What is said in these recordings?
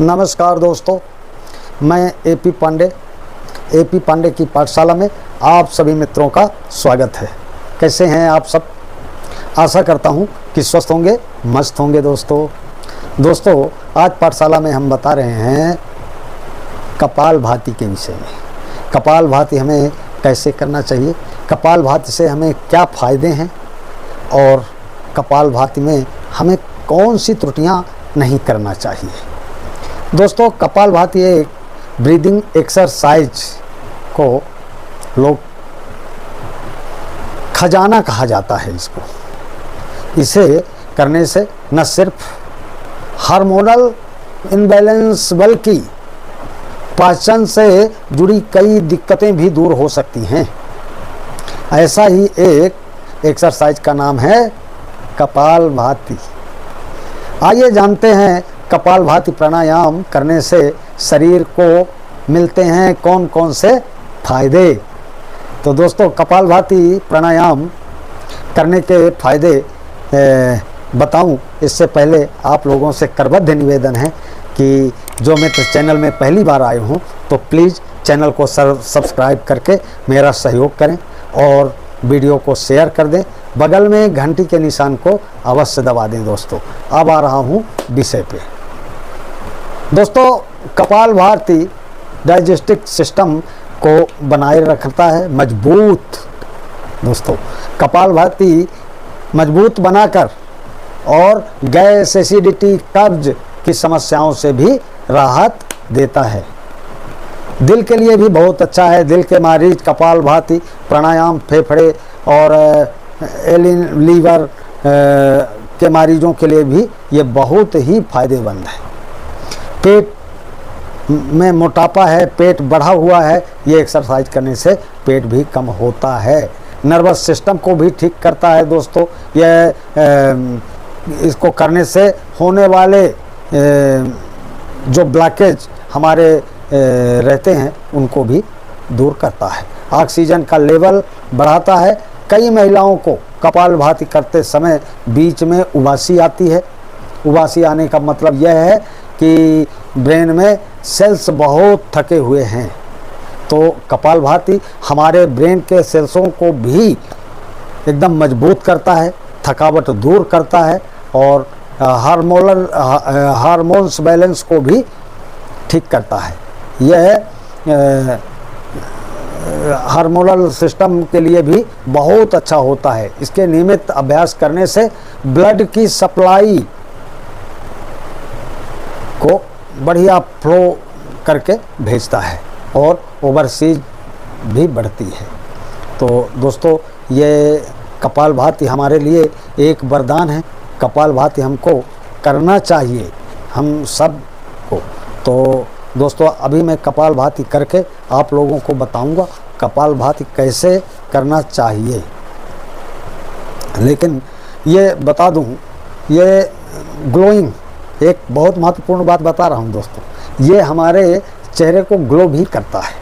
नमस्कार दोस्तों, मैं एपी पांडे की पाठशाला में आप सभी मित्रों का स्वागत है। कैसे हैं आप सब? आशा करता हूं कि स्वस्थ होंगे, मस्त होंगे। दोस्तों आज पाठशाला में हम बता रहे हैं कपालभाति के विषय में। कपालभाति हमें कैसे करना चाहिए, कपालभाति से हमें क्या फ़ायदे हैं और कपालभाति में हमें कौन सी त्रुटियां नहीं करना चाहिए। दोस्तों कपालभाति एक ब्रीदिंग एक्सरसाइज को लोग खजाना कहा जाता है। इसे करने से न सिर्फ हार्मोनल इम्बैलेंस बल्कि पाचन से जुड़ी कई दिक्कतें भी दूर हो सकती हैं। ऐसा ही एक एक्सरसाइज का नाम है कपालभाति। आइए जानते हैं कपालभाति प्राणायाम करने से शरीर को मिलते हैं कौन कौन से फायदे। तो दोस्तों कपालभाति प्राणायाम करने के फायदे बताऊं इससे पहले आप लोगों से करबद्ध निवेदन है कि जो मित्र चैनल में पहली बार आए हों तो प्लीज़ चैनल को सब्सक्राइब करके मेरा सहयोग करें और वीडियो को शेयर कर दें। बगल में घंटी के निशान को अवश्य दबा दें। दोस्तों अब आ रहा हूं विषय पे। दोस्तों कपालभाति डाइजेस्टिव सिस्टम को बनाए रखता है मजबूत। दोस्तों कपालभाति मजबूत बनाकर और गैस, एसिडिटी, कब्ज की समस्याओं से भी राहत देता है। दिल के लिए भी बहुत अच्छा है। दिल के मरीज कपालभाति प्राणायाम फेफड़े और लीवर के मरीजों के लिए भी ये बहुत ही फायदेमंद है। पेट में मोटापा है, पेट बढ़ा हुआ है, ये एक्सरसाइज करने से पेट भी कम होता है। नर्वस सिस्टम को भी ठीक करता है। दोस्तों ये इसको करने से होने वाले जो ब्लॉकेज हमारे रहते हैं उनको भी दूर करता है। ऑक्सीजन का लेवल बढ़ाता है। कई महिलाओं को कपालभाति करते समय बीच में उबासी आती है। उबासी आने का मतलब यह है कि ब्रेन में सेल्स बहुत थके हुए हैं। तो कपालभाति हमारे ब्रेन के सेल्सों को भी एकदम मजबूत करता है, थकावट दूर करता है और हार्मोन्स बैलेंस को भी ठीक करता है। यह हार्मोनल सिस्टम के लिए भी बहुत अच्छा होता है। इसके नियमित अभ्यास करने से ब्लड की सप्लाई को बढ़िया फ्लो करके भेजता है और ओवरसीज भी बढ़ती है। तो दोस्तों ये कपालभाति हमारे लिए एक वरदान है। कपालभाति हमको करना चाहिए, हम सब को। तो दोस्तों अभी मैं कपालभाति करके आप लोगों को बताऊंगा कपालभाति कैसे करना चाहिए। लेकिन ये बता दूं, ये ग्लोइंग एक बहुत महत्वपूर्ण बात बता रहा हूं दोस्तों, ये हमारे चेहरे को ग्लो भी करता है।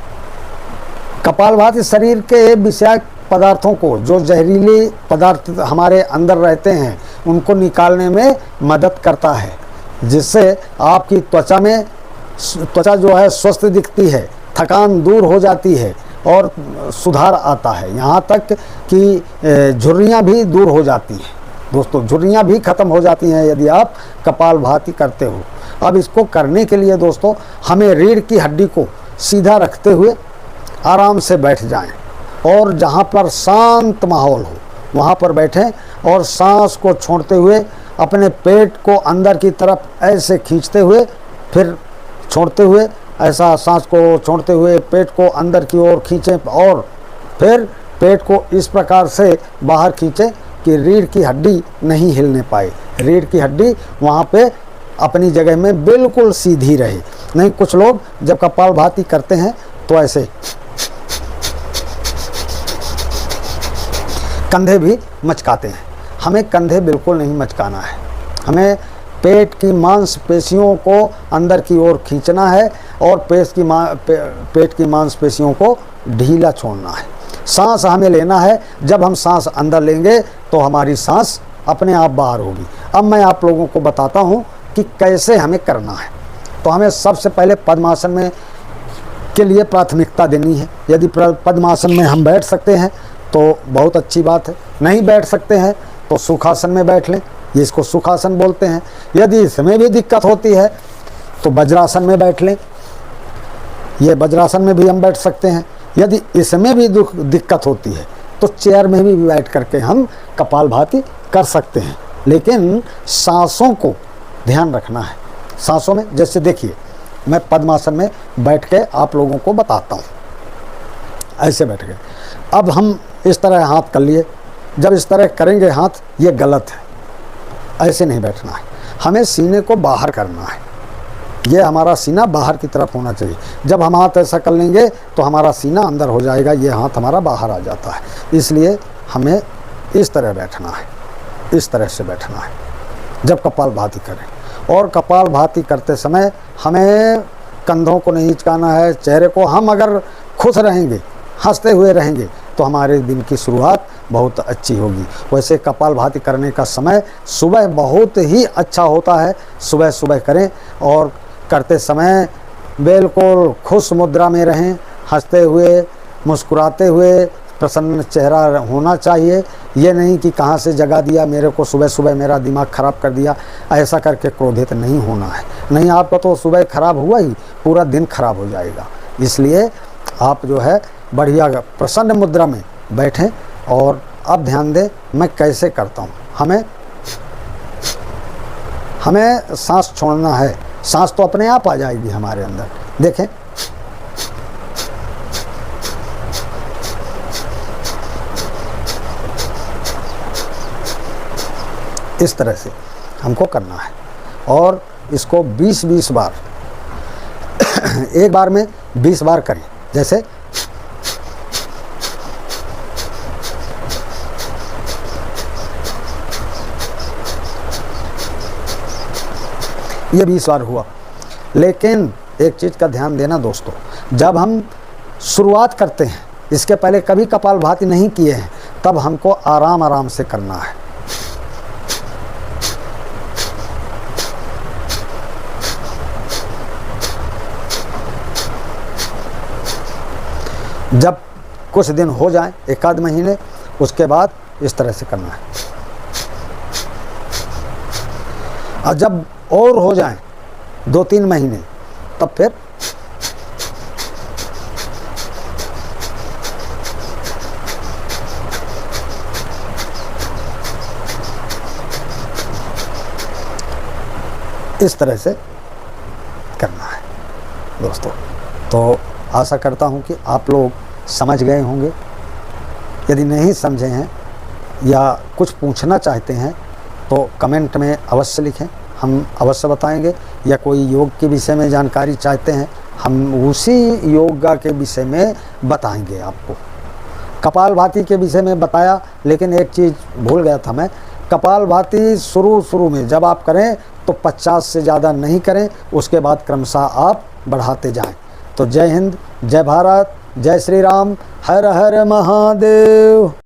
कपालभाति शरीर के विषाक्त पदार्थों को, जो जहरीले पदार्थ हमारे अंदर रहते हैं, उनको निकालने में मदद करता है, जिससे आपकी त्वचा जो है स्वस्थ दिखती है, थकान दूर हो जाती है और सुधार आता है। यहाँ तक कि झुर्रियाँ भी दूर हो जाती हैं। दोस्तों झुर्रियाँ भी ख़त्म हो जाती हैं यदि आप कपालभाति करते हो। अब इसको करने के लिए दोस्तों हमें रीढ़ की हड्डी को सीधा रखते हुए आराम से बैठ जाएं और जहाँ पर शांत माहौल हो वहाँ पर बैठें और सांस को छोड़ते हुए अपने पेट को अंदर की तरफ ऐसे खींचते हुए फिर छोड़ते हुए, ऐसा सांस को छोड़ते हुए पेट को अंदर की ओर खींचें और फिर पेट को इस प्रकार से बाहर खींचें कि रीढ़ की हड्डी नहीं हिलने पाए। रीढ़ की हड्डी वहाँ पे अपनी जगह में बिल्कुल सीधी रहे। नहीं कुछ लोग जब कपालभाति करते हैं तो ऐसे कंधे भी मचकाते हैं। हमें कंधे बिल्कुल नहीं मचकाना है। हमें पेट की मांसपेशियों को अंदर की ओर खींचना है और पेट की मांसपेशियों को ढीला छोड़ना है। सांस हमें लेना है। जब हम सांस अंदर लेंगे तो हमारी सांस अपने आप बाहर होगी। अब मैं आप लोगों को बताता हूँ कि कैसे हमें करना है। तो हमें सबसे पहले पद्मासन में के लिए प्राथमिकता देनी है। यदि पद्मासन में हम बैठ सकते हैं तो बहुत अच्छी बात है, नहीं बैठ सकते हैं तो सुखासन में बैठ लें, ये इसको सुखासन बोलते हैं। यदि इसमें भी दिक्कत होती है तो वज्रासन में बैठ लें, ये वज्रासन में भी हम बैठ सकते हैं। यदि इसमें भी दिक्कत होती है तो चेयर में भी बैठ करके हम कपालभाति कर सकते हैं। लेकिन सांसों को ध्यान रखना है। सांसों में जैसे देखिए, मैं पद्मासन में बैठ के आप लोगों को बताता हूँ। ऐसे बैठ गए, अब हम इस तरह हाथ कर लिए। जब इस तरह करेंगे हाथ, ये गलत है, ऐसे नहीं बैठना है। हमें सीने को बाहर करना है, ये हमारा सीना बाहर की तरफ होना चाहिए। जब हम हाथ ऐसा कर लेंगे तो हमारा सीना अंदर हो जाएगा, ये हाथ हमारा बाहर आ जाता है। इसलिए हमें इस तरह बैठना है, इस तरह से बैठना है जब कपालभाति करें। और कपालभाति करते समय हमें कंधों को नहीं हिचकाना है, चेहरे को। हम अगर खुश रहेंगे, हंसते हुए रहेंगे तो हमारे दिन की शुरुआत बहुत अच्छी होगी। वैसे कपालभाति करने का समय सुबह बहुत ही अच्छा होता है, सुबह सुबह करें। और करते समय बिल्कुल खुश मुद्रा में रहें, हंसते हुए, मुस्कुराते हुए, प्रसन्न चेहरा होना चाहिए। ये नहीं कि कहाँ से जगा दिया मेरे को, सुबह सुबह मेरा दिमाग ख़राब कर दिया, ऐसा करके क्रोधित नहीं होना है। नहीं, आपका तो सुबह ख़राब हुआ ही, पूरा दिन खराब हो जाएगा। इसलिए आप जो है बढ़िया प्रसन्न मुद्रा में बैठें। और अब ध्यान दें मैं कैसे करता हूँ। हमें सांस छोड़ना है, सांस तो अपने आप आ जाएगी हमारे अंदर। देखें, इस तरह से हमको करना है। और इसको 20-20 बार एक बार में 20 बार करें। जैसे ये 20 बार हुआ। लेकिन एक चीज़ का ध्यान देना दोस्तों, जब हम शुरुआत करते हैं, इसके पहले कभी कपालभाति नहीं किए हैं, तब हमको आराम आराम से करना है। जब कुछ दिन हो जाए, 1-आध महीने, उसके बाद इस तरह से करना है। और जब और हो जाए 2-3 महीने, तब फिर इस तरह से करना है दोस्तों। तो आशा करता हूं कि आप लोग समझ गए होंगे। यदि नहीं समझे हैं या कुछ पूछना चाहते हैं तो कमेंट में अवश्य लिखें, हम अवश्य बताएंगे। या कोई योग के विषय में जानकारी चाहते हैं, हम उसी योगा के विषय में बताएंगे आपको। कपालभाति के विषय में बताया, लेकिन एक चीज़ भूल गया था मैं। कपालभाति शुरू में जब आप करें तो 50 से ज़्यादा नहीं करें, उसके बाद क्रमशः आप बढ़ाते जाएं। तो जय हिंद, जय भारत, जय श्री राम, हर हर महादेव।